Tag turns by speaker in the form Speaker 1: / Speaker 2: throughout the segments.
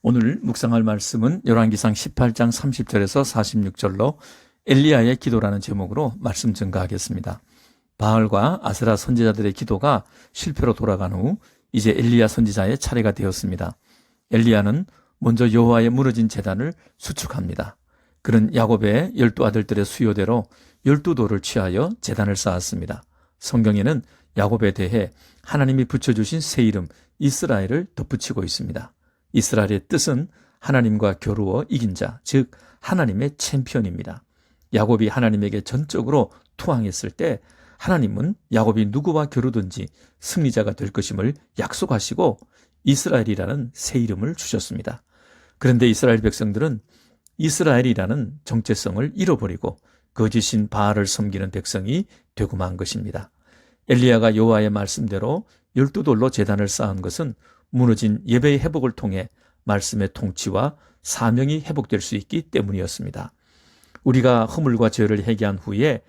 Speaker 1: 오늘 묵상할 말씀은 열왕기상 18장 30절에서 46절로 엘리야의 기도라는 제목으로 말씀 증가하겠습니다. 바알과 아세라 선지자들의 기도가 실패로 돌아간 후 이제 엘리야 선지자의 차례가 되었습니다. 엘리야는 먼저 여호와의 무너진 제단을 수축합니다. 그는 야곱의 12아들들의 수요대로 12돌을 취하여 제단을 쌓았습니다. 성경에는 야곱에 대해 하나님이 붙여주신 새 이름 이스라엘을 덧붙이고 있습니다. 이스라엘의 뜻은 하나님과 겨루어 이긴 자, 즉 하나님의 챔피언입니다. 야곱이 하나님에게 전적으로 투항했을 때 하나님은 야곱이 누구와 겨루든지 승리자가 될 것임을 약속하시고 이스라엘이라는 새 이름을 주셨습니다. 그런데 이스라엘 백성들은 이스라엘이라는 정체성을 잃어버리고 거짓인 바알을 섬기는 백성이 되고 만 것입니다. 엘리야가 여호와의 말씀대로 12돌로 제단을 쌓은 것은 무너진 예배의 회복을 통해 말씀의 통치와 사명이 회복될 수 있기 때문이었습니다. 우리가 허물과 죄를 회개한 후에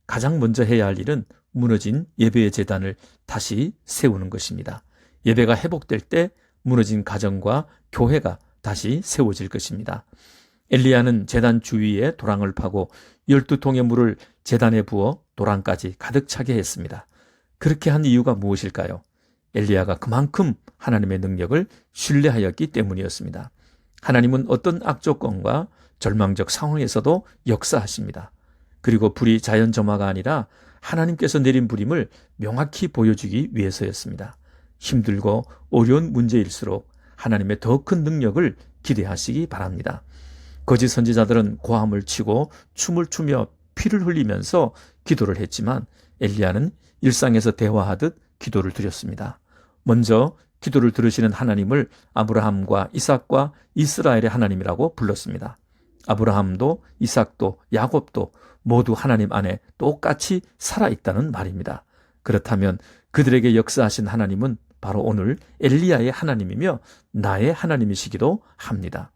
Speaker 1: 가장 먼저 해야 할 일은 무너진 예배의 제단을 다시 세우는 것입니다. 예배가 회복될 때 무너진 가정과 교회가 다시 세워질 것입니다. 엘리야는 제단 주위에 도랑을 파고 12통의 물을 제단에 부어 도랑까지 가득 차게 했습니다. 그렇게 한 이유가 무엇일까요? 엘리야가 그만큼 하나님의 능력을 신뢰하였기 때문이었습니다. 하나님은 어떤 악조건과 절망적 상황에서도 역사하십니다. 그리고 불이 자연점화가 아니라 하나님께서 내린 불임을 명확히 보여주기 위해서였습니다. 힘들고 어려운 문제일수록 하나님의 더 큰 능력을 기대하시기 바랍니다. 거짓 선지자들은 고함을 치고 춤을 추며 피를 흘리면서 기도를 했지만 엘리야는 일상에서 대화하듯 기도를 드렸습니다. 먼저 기도를 들으시는 하나님을 아브라함과 이삭과 이스라엘의 하나님이라고 불렀습니다. 아브라함도 이삭도 야곱도 모두 하나님 안에 똑같이 살아있다는 말입니다. 그렇다면 그들에게 역사하신 하나님은 바로 오늘 엘리야의 하나님이며 나의 하나님이시기도 합니다.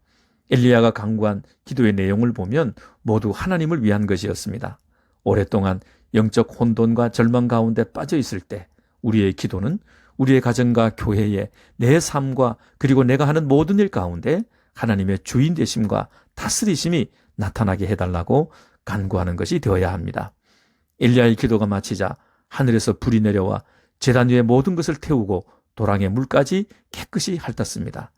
Speaker 1: 엘리야가 강구한 기도의 내용을 보면 모두 하나님을 위한 것이었습니다. 오랫동안 영적 혼돈과 절망 가운데 빠져 있을 때 우리의 기도는 우리의 가정과 교회에 내 삶과 그리고 내가 하는 모든 일 가운데 하나님의 주인 되심과 다스리심이 나타나게 해달라고 간구하는 것이 되어야 합니다. 엘리야의 기도가 마치자 하늘에서 불이 내려와 제단 위에 모든 것을 태우고 도랑의 물까지 깨끗이 핥았습니다.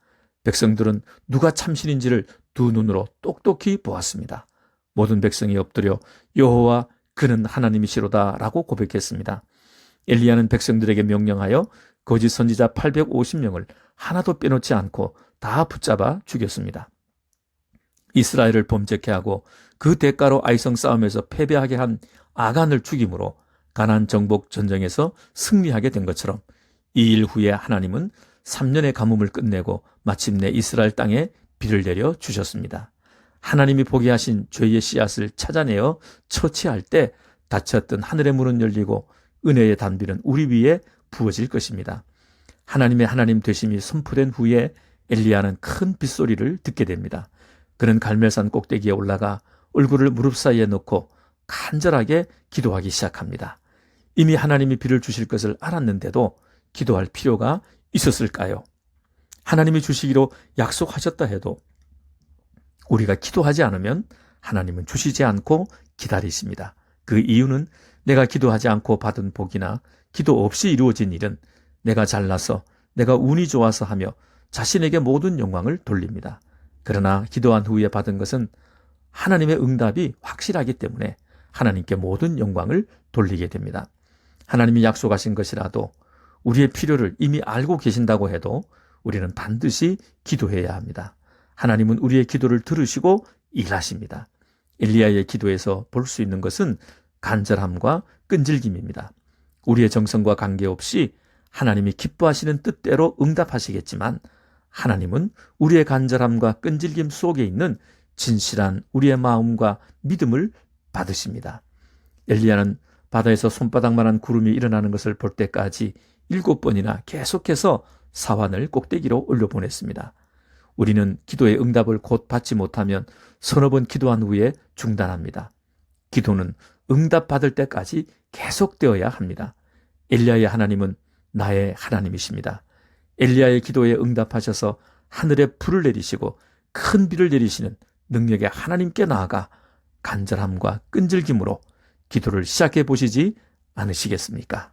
Speaker 1: 백성들은 누가 참신인지를 두 눈으로 똑똑히 보았습니다. 모든 백성이 엎드려 여호와 그는 하나님이시로다 라고 고백했습니다. 엘리야는 백성들에게 명령하여 거짓 선지자 850명을 하나도 빼놓지 않고 다 붙잡아 죽였습니다. 이스라엘을 범죄케 하고 그 대가로 아이성 싸움에서 패배하게 한 아간을 죽임으로 가나안 정복 전쟁에서 승리하게 된 것처럼 이 일 후에 하나님은 3년의 가뭄을 끝내고 마침내 이스라엘 땅에 비를 내려 주셨습니다. 하나님이 보게 하신 죄의 씨앗을 찾아내어 처치할 때 닫혔던 하늘의 문은 열리고 은혜의 단비는 우리 위에 부어질 것입니다. 하나님의 하나님 되심이 선포된 후에 엘리야는 큰 빗소리를 듣게 됩니다. 그는 갈멜산 꼭대기에 올라가 얼굴을 무릎 사이에 넣고 간절하게 기도하기 시작합니다. 이미 하나님이 비를 주실 것을 알았는데도 기도할 필요가 있었을까요? 하나님이 주시기로 약속하셨다 해도 우리가 기도하지 않으면 하나님은 주시지 않고 기다리십니다. 그 이유는 내가 기도하지 않고 받은 복이나 기도 없이 이루어진 일은 내가 잘나서 내가 운이 좋아서 하며 자신에게 모든 영광을 돌립니다. 그러나 기도한 후에 받은 것은 하나님의 응답이 확실하기 때문에 하나님께 모든 영광을 돌리게 됩니다. 하나님이 약속하신 것이라도 우리의 필요를 이미 알고 계신다고 해도 우리는 반드시 기도해야 합니다. 하나님은 우리의 기도를 들으시고 일하십니다. 엘리야의 기도에서 볼 수 있는 것은 간절함과 끈질김입니다. 우리의 정성과 관계없이 하나님이 기뻐하시는 뜻대로 응답하시겠지만 하나님은 우리의 간절함과 끈질김 속에 있는 진실한 우리의 마음과 믿음을 받으십니다. 엘리야는 바다에서 손바닥만한 구름이 일어나는 것을 볼 때까지 7번이나 계속해서 사환을 꼭대기로 올려보냈습니다. 우리는 기도의 응답을 곧 받지 못하면 서너 번 기도한 후에 중단합니다. 기도는 응답받을 때까지 계속되어야 합니다. 엘리야의 하나님은 나의 하나님이십니다. 엘리야의 기도에 응답하셔서 하늘에 불을 내리시고 큰 비를 내리시는 능력의 하나님께 나아가 간절함과 끈질김으로 기도를 시작해 보시지 않으시겠습니까?